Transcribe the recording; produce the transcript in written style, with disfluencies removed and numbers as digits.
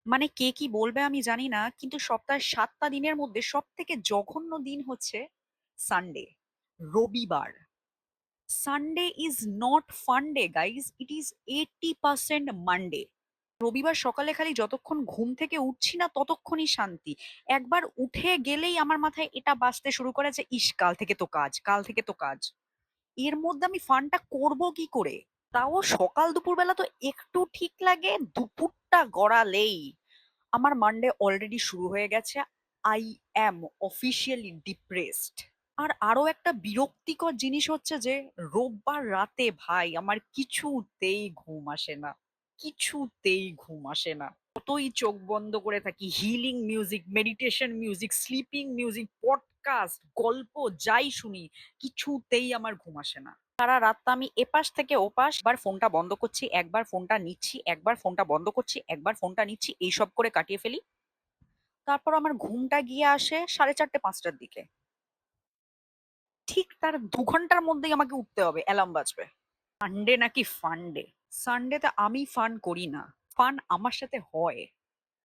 মানে কে কি বলবে আমি জানি না, কিন্তু সপ্তাহের ৭ টা দিনের মধ্যে সবথেকে জঘন্য দিন হচ্ছে সানডে, রবিবার। Sunday is not fun day guys, it is 80% Monday. রবিবার সকালে খালি যতক্ষণ ঘুম থেকে উঠছি না ততক্ষণই শান্তি। একবার উঠে গেলেই আমার মাথায় এটা বাজতে শুরু করে যে ইস কাল থেকে তো কাজ, কাল থেকে তো কাজ। এর মধ্যে আমি ফানটা করব কি করে? তাও সকাল দুপুর বেলা তো একটু ঠিক লাগে, দুপুরটা গড়ালেই আমার মানডে অলরেডি শুরু হয়ে গেছে। I am officially depressed. আর আরো একটা বিরক্তিকর জিনিস হচ্ছে যে রোববার রাতে ভাই আমার কিছুতেই ঘুম আসে না, কিছুতেই ঘুম আসে না। কতই চোখ বন্ধ করে থাকি, healing music, meditation music, sleeping music, podcast, গল্প যাই শুনি, কিছুতেই আমার ঘুম আসে না। সারা রাতটা আমি এপাশ থেকে ওপাশ, একবার ফোনটা বন্ধ করছি, একবার ফোনটা নিচ্ছি, একবার ফোনটা বন্ধ করছি, একবার ফোনটা নিচ্ছি, এইসব করে কাটিয়ে ফেলি। তারপর আমার ঘুমটা গিয়ে আসে 4:30-5টার দিকে। ঠিক তার 2 ঘন্টার মধ্যেই আমাকে উঠতে হবে, অ্যালার্ম বাজবে। সানডে নাকি ফান ডে? সানডেতে আমি ফান করি না, ফান আমার সাথে হয়।